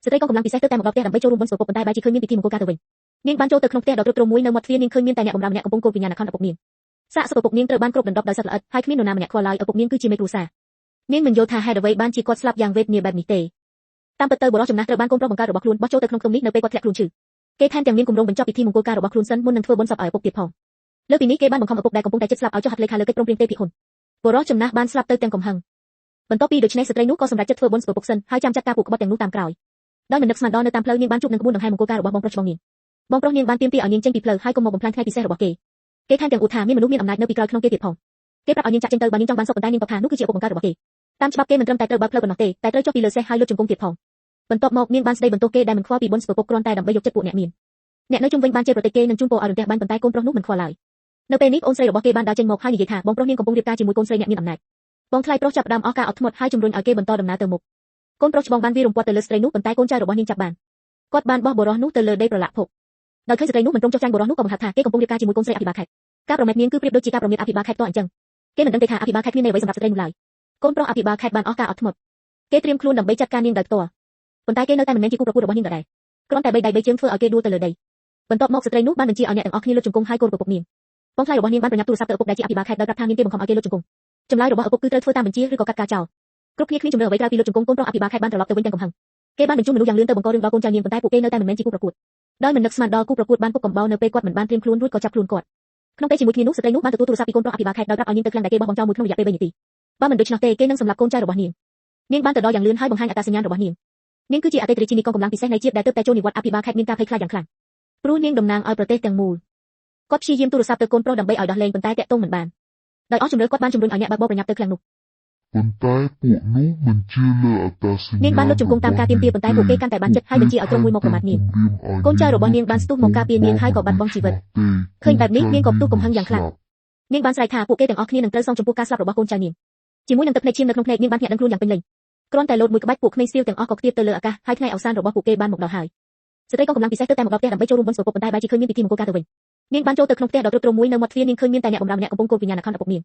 ស្ត្រីក៏កំឡុងពិសេសទៅតែមកដល់ផ្ទះដើម្បីចូលរួមបុណ្យសពប៉ុន្តែបែរជាឃើញមានពិធីមង្គលការទៅវិញនាងបានចូលទៅក្នុងផ្ទះដ៏ទ្រុឌទ្រោមមួយនៅមាត់ទ្វារនាងឃើញមានតែអ្នកបម្រើម្នាក់កំពុងគោលវិញ្ញាណក្ខន្ធឪពុកនាងសាកសពឪពុកនាងត្រូវបានគ្របដណ្ដប់ដោយសត្វល្អិតហើយគ្មាននរណាម្នាក់ខ្វល់ឡើយឪពុកនាងគឺជាមេគ្រួសារនាងមិនយល់ថាហេតុអ្វីបានជាគាត់ស្លាប់យ៉ាងវេទនាបែបនេះទេតាមពិតទៅបុរសចំណាស់ត្រូវបានកូនប្រុសបង្កើតរបស់ខ្លួនបោះចូលទៅក្នុងខ្ទមនេះនៅពេលគាត់ធ្លាក់ខ្លួនឈឺគេថែមទាំងមានគម្រោងបញ្ចប់ពិធីមង្គលការរបស់ខ្លួនសិនមុននឹងធ្វើបុណ្យសពឲ្យឪពុកទៀតផងលើពីនេះគេបានបង្ខំឪពុកដែលកំពុងតែជិតស្លាប់ឲ្យចុះហត្ថលេខាលើកិច្ចព្រមព្រៀងទេពិហ៊ុនបុរសចំណាស់បានស្លាប់ទៅទាំងកំហឹងបន្ទាប់ពីដូច្នេះស្ត្រីនោះក៏សម្រេចចិត្តធ្វើបុណ្យស្ពើពុកសិនហើយចាំចាត់ការពួកក្បត់ទាំងនោះតាមក្រោយដោយមិននឹកស្មានដល់នៅតាមផ្លូវនាងបានជួបនឹងក្បួនដង្ហែមង្គលការរបស់បងប្រុសច្បងនាងបងប្រុសនាងបានទាមទារឲ្យនាងចេញពីផ្លូវហើយកុំមកបំផ្លាញថ្ងៃពិសេសរបស់គេថែមទាំងអ៊ូថាមានមនុស្សមានអំណាចនៅពីក្រោយក្នុងគេទៀតផងគេប្រាប់ឲ្យនាងចាក់ចេញទៅបើនាងចង់បានសុខប៉ុន្តែនាងក៏ថានោះគឺជាឪពុកបង្កើតរបស់គេតាមច្បាប់គេមិនត្រឹមតែត្រូវបើកផ្លូវប៉ុណ្ណោះទេតែត្រូវចុះពីលើសេះហើយលុតជង្គង់ទៀតផងបន្ទាប់មកនាងបានស្ដីបន្ទោសគេដែលមិនខ្វល់ពីបុណ្យស្ពើពុកគ្រាន់តែដើម្បីយកចិត្តពួកអ្នកមានអ្នកនៅជុំវិញបានជេរប្រតិគេនឹងជូនពរឲ្យរន្ទះបាញ់ប៉ុន្តែកូនប្រុសនោះមិនខ្វល់ឡើយនៅពេលនេះអូនស្រីរបស់គេបានដើរចេញមកហើយនិយាយថាបងប្រុសនាងកំពុងរៀបការជាមួយកូនស្រីអ្នកមានអំណាចបងថ្លៃប្រុសចាប់ផ្ដើមអស់ការអត់ធ្មត់ហើយជំរុញឲ្យគេបន្តដំណើរទៅមុខកូនប្រុសច្បងបានវាយរំពាត់ទៅលើស្ត្រីនោះប៉ុន្តែកូនចៅរបស់នាងចាប់បានគាត់បានបោះបុរសនោះទៅលើដីប្រឡាក់ភពដោយឃើញស្ត្រីនោះមិនព្រមចុះចាញ់បុរសនោះក៏បង្ហាត់ថាគេកំពុងរៀបការជាមួយកូនស្រីអភិបាលខេត្តការប្រមាថនាងគឺប្រៀបដូចជាការប្រមាថអភិបាលខេត្តតអញ្ចឹងគេមិនដឹងទេថាអភិបាលខេត្តគ្មានន័យអ្វីសម្រាប់ស្ត្រីនោះឡើយកូនប្រុសអភិបាលខេត្តបានអស់ការអត់ធ្មត់គេត្រៀមខ្លួនដើម្បីចាត់ការនាងដោយផ្ទាល់ប៉ុន្តែគេនៅតែមិនមែនជាគូប្រកួតរបស់នាងដដែលគ្រាន់តែបីដៃបីជើងធ្វើឲ្យគេដួលទៅលើដីបន្ទាប់មកស្ត្រីនោះបានបញ្ជាឲ្យអ្នកទាំងអស់គ្នាលុតជង្គង់ហើយកូនប្រពុកនាងបងថ្លៃរបស់នាងបានប្រញាប់ទូរស័ព្ទទៅឪពុកដែលជាអភិបាលខេត្តដោយប្រាប់ថានាងគេបង្ខំឲ្យគេលុតជង្គង់ចម្លើយរបស់ឪពុកគឺត្រូវធ្វើតាមបញ្ជាឬក៏កាត់ការចោលគ្រប់គ្នាគ្មានជំនឿអ្វីក្រៅពីលុតជង្គង់កូនប្រុសអភិបាលខេត្តបានត្រឡប់ទៅវិញទាំងកំហឹងគេបានបញ្ជូនមនុស្សយ៉ាងលឿនទៅបង្ករឿងដល់កូនចៅនាងប៉ុន្តែពួកគេនៅតែមិនមែនជាគូប្រកួតដោយមិននឹកស្មានដល់គូប្រកួតបានពុកកំបោរនៅពេលគាត់មិនបានត្រៀមខ្លួនរួចក៏ចាប់ខ្លួនគាត់ក្នុងពេលជាមួយគ្នានោះស្ត្រីនោះបានទទួលទូរស័ព្ទពីកូនប្រុសអភិបាលខេត្តដោយប្រាប់ឲ្យនាងទៅឃ្លាំងដែលគេបោះបង់ចោលមួយក្នុងរយៈពេល3នាទីបើមិនដូច្នោះទេគេនឹងសម្លាប់កូនចៅរបស់នាងបានទៅដល់យ៉ាងលឿនហើយបង្ហាញអត្តសញ្ញាណរបស់នាងគឺជាអតីតរាជិនីកងកម្លាំងពិសេសនៃជាតិដែលទើបតែចូលនិវត្តន៍អភិបាលខេត្តមានការភ័យខ្លាចយ៉ាងខ្លាំងព្រោះនាងតំណាងឲ្យប្រទេសទាំងមូលគាត់ព្យាយាមទូរស័ព្ទទៅកូនប្រុសដើម្បីឲ្យដោះលែងប៉ុន្តែតាក់ទងមិនបានដោយអស់ជំរឿគាត់បានជំរុញឲ្យអ្នកបើកបរប្រញាប់ទៅឃ្លាំងនោះប៉ុន្តែពួកនោះមិនជឿលើអត្តសញ្ញាណនាងបានលុតជង្គង់តាមការទាមទារប៉ុន្តែពួកគេកាន់តែបានចិត្តហើយបញ្ជាឲ្យក្រុមមួយមកប្រមាថនាងកូនចៅរបស់នាងបានស្ទុះមកការពារនាងហើយក៏បាត់បង់ជីវិតឃើញបែបនេះនាងក៏ផ្ទុះកំហឹងយ៉ាងខ្លាំងនាងបានស្រែកថាពួកគេទាំងអស់គ្នានឹងត្រូវសងចំពោះការស្លាប់របស់កូនចៅនាងជាមួយនឹងទឹកភ្នែកឈាមនៅក្នុងភ្នែកនាងបានភ្ញាក់ដឹងខ្លួនយ៉ាងពេញលេញគ្រាន់តែលោតមួយក្បាច់ពួកក្មេងសៀវទាំងអស់ក៏ខ្ទាបទៅលើអាកាសហើយថ្ងៃអវសានរបស់ពួកគេបានមកដល់ហើយស្ត្រីក៏កម្លាំងពិសេសទៅតែមកដល់ផ្ទះដើម្បីចូលរួមបុណ្យសពប៉ុន្តែបែរជាឃើញមានពិធីមង្គលការទៅវិញនាងបានចូលទៅក្នុងផ្ទះដ៏ទ្រុឌទ្រោមមួយនៅមាត់ទ្វារនាងឃើញមានតែអ្នកបម្រើម្នាក់កំពុងគោលវិញ្ញាណក្ខន្ធឪពុកនាង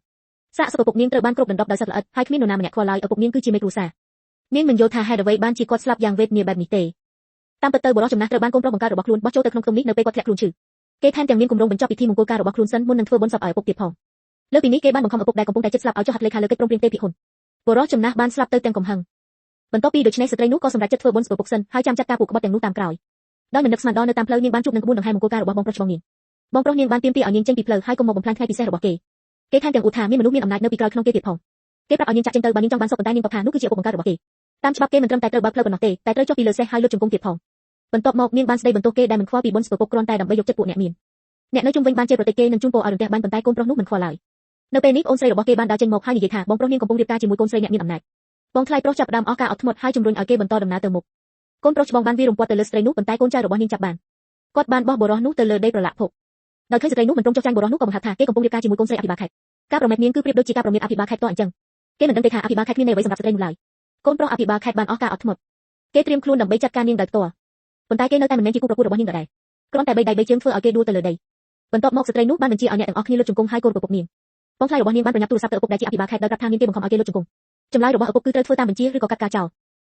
សាកសពឪពុកនាងត្រូវបានគ្របដណ្ដប់ដោយសត្វល្អិតហើយគ្មាននរណាម្នាក់ខ្វល់ឡើយឪពុកនាងគឺជាមេគ្រួសារនាងមិនយល់ថាហេតុអ្វីបានជាគាត់ស្លាប់យ៉ាងវេទនាបែបនេះទេតាមពិតទៅបុរសចំណាស់ត្រូវបានកូនប្រុសបង្កើតរបស់ខ្លួនបោះចូលទៅក្នុងខ្ទមនេះនៅពេលគាត់ធ្លាក់ខ្លួនឈឺគេថែមទាំងមានគម្រោងបញ្ចប់ពិធីមង្គលការរបស់ខ្លួនសិនមុននឹងធ្វើបុណ្យសពឲ្យឪពុកទៀតផងលើពីនេះគេបានបង្ខំឪពុកដែលកំពុងតែជិតស្លាប់ឲ្យចុះហត្ថលេខាលើកិច្ចព្រមព្រៀងទេពិហ៊ុនបុរសចំណាស់បានស្លាប់ទៅទាំងកំហឹងបន្ទាប់ពីដូច្នេះស្ត្រីនោះក៏សម្រេចចិត្តធ្វើបុណ្យស្ពើពុកសិនហើយចាំចាត់ការពួកក្បត់ទាំងនោះតាមក្រោយដោយមិននឹកស្មានដល់នៅតាមផ្លូវនាងបានជួបនឹងក្បួនដង្ហែមង្គលការរបស់បងប្រុសច្បងនាងបងប្រុសនាងបានទាមទារឲ្យនាងចេញពីផ្លូវហើយកុំមកបំផ្លាញថ្ងៃពិសេសរបស់គេថែមទាំងអ៊ូថាមានមនុស្សមានអំណាចនៅពីក្រោយក្នុងគេទៀតផងគេប្រាប់ឲ្យនាងចាក់ចេញទៅបើនាងចង់បានសុខប៉ុន្តែនាងក៏ថានោះគឺជាឪពុកបង្កើតរបស់គេតាមច្បាប់គេមិនត្រឹមតែត្រូវបើកផ្លូវប៉ុណ្ណោះទេតែត្រូវចុះពីលើសេះហើយលុតជង្គង់ទៀតផងបន្ទាប់មកនាងបានស្ដីបន្ទោសគេដែលមិនខ្វល់ពីបុណ្យស្ពើពុកគ្រាន់តែដើម្បីយកចិត្តពួកអ្នកមានអ្នកនៅជុំវិញបានជេរប្រតិគេនឹងជូនពរឲ្យរន្ទះបាញ់ប៉ុន្តែកូនប្រុសនោះមិនខ្វល់ឡើយនៅពេលនេះអូនស្រីរបស់គេបានដើរចេញមកហើយនិយាយថាបងប្រុសនាងកំពុងរៀបការជាមួយកូនស្រីអ្នកមានអំណាចបងថ្លៃប្រុសចាប់ផ្ដើមអស់ការអត់ធ្មត់ហើយជំរុញឲ្យគេបន្តដំណើរទៅមុខកូនប្រុសច្បងបានវាយរំពាត់ទៅលើស្ត្រីនោះប៉ុន្តែកូនចៅរបស់នាងចាប់បានគាត់បានបោះបុរសនោះទៅលើដីប្រឡាក់ភពដោយឃើញស្ត្រីនោះមិនព្រមចុះចាញ់បុរសនោះក៏បង្ហាត់ថាគេកំពុងរៀបការជាមួយកូនស្រីអភិបាលខេត្តការប្រមាថនាងគឺប្រៀបដូចជាការប្រមាថអភិបាលខេត្តតអញ្ចឹងគេមិនដឹងទេថាអភិបាលខេត្តគ្មានន័យអ្វីសម្រាប់ស្ត្រីនោះឡើយកូនប្រុសអភិបាលខេត្តបានអស់ការអត់ធ្មត់គេត្រៀមខ្លួនដើម្បីចាត់ការនាងដោយផ្ទាល់ប៉ុន្តែគេនៅតែមិនមែនជាគូប្រកួតរបស់នាងដដែលគ្រាន់តែបីដៃបីជើងធ្វើឲ្យគេដួលទៅលើដីបន្ទាប់មកស្ត្រីនោះបានបញ្ជាឲ្យអ្នកទាំងអស់គ្នាលុតជង្គង់ហើយកូនប្រពុកនាងបងថ្លៃរបស់នាងបានប្រញាប់ទូរស័ព្ទទៅឪពុកដែលជាអភិបាលខេត្តដោយប្រាប់ថានាងគេបង្ខំឲ្យគេលុតជង្គង់ចម្លើយរបស់ឪពុកគឺត្រូវធ្វើតាមបញ្ជាឬក៏កាត់ការចោល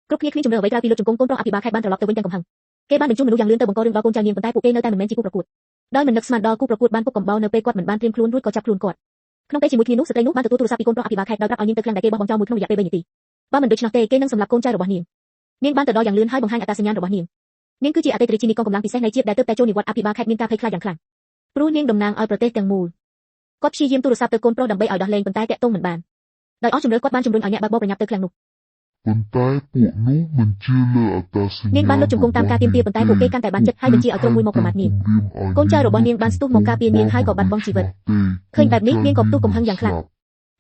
គ្រប់គ្នាគ្មានជំនឿអ្វីក្រៅពីលុតជង្គង់កូនប្រុសអភិបាលខេត្តបានត្រឡប់ទៅវិញទាំងកំហឹងគេបានបញ្ជូនមនុស្សយ៉ាងលឿនទៅបង្ករឿងដល់កូនចៅនាងប៉ុន្តែពួកគេនៅតែមិនមែនជាគូប្រកួតដោយមិននឹកស្មានដល់គូប្រកួតបានពុកកំបោរនៅពេលគាត់មិនបានត្រៀមខ្លួនរួចក៏ចាប់ខ្លួនគាត់ក្នុងពេលជាមួយគ្នានោះស្ត្រីនោះបានទទួលទូរស័ព្ទពីកូនប្រុសអភិបាលខេត្តដោយប្រាប់ឲ្យនាងទៅឃ្លាំងដែលគេបោះបង់ចោលមួយក្នុងរយៈពេល3នាទីបើមិនដូច្នោះទេគេនឹងសម្លាប់កូនចៅរបស់នាងបានទៅដល់យ៉ាងលឿនហើយបង្ហាញអត្តសញ្ញាណរបស់នាងគឺជាអតីតរាជិនីកងកម្លាំងពិសេសនៃជាតិដែលទើបតែចូលនិវត្តន៍អភិបាលខេត្តមានការភ័យខ្លាចយ៉ាងខ្លាំងព្រោះនាងតំណាងឲ្យប្រទេសទាំងមូលគាត់ព្យាយាមទូរស័ព្ទទៅកូនប្រុសដើម្បីឲ្យដោះលែងប៉ុន្តែតាក់ទងមិនបានដោយអស់ជំរឿគាត់បានជំរុញឲ្យអ្នកបើកបរប្រញាប់ទៅឃ្លាំងនោះប៉ុន្តែពួកនោះមិនជឿលើអត្តសញ្ញាណបានលុតជង្គង់តាមការទាមទារប៉ុន្តែពួកគេកាន់តែបានចិត្តហើយបញ្ជាឲ្យក្រុមមួយមកប្រមាថនាងកូនចៅរបស់នាងបានស្ទុះមកការពារនាងហើយក៏បាត់បង់ជីវិតឃើញបែបនេះនាងក៏ផ្ទុះកំហឹងយ៉ាងខ្លាំង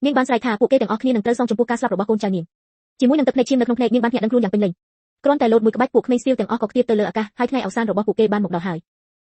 នាងបានស្រែកថាពួកគេទាំងអស់គ្នានឹងត្រូវសងចំពោះការស្លាប់របស់កូនចៅនាងជាមួយនឹងទឹកភ្នែកឈាមនៅក្នុងភ្នែកនាងបានភ្ញាក់ដឹងខ្លួនយ៉ាងពេញលេញគ្រាន់តែលោតមួយក្បាច់ពួកក្មេងសៀវទាំងអស់ក៏ខ្ទាបទៅលើអាកាសហើយថ្ងៃអវសានរបស់ពួកគេបានមកដល់ហើយ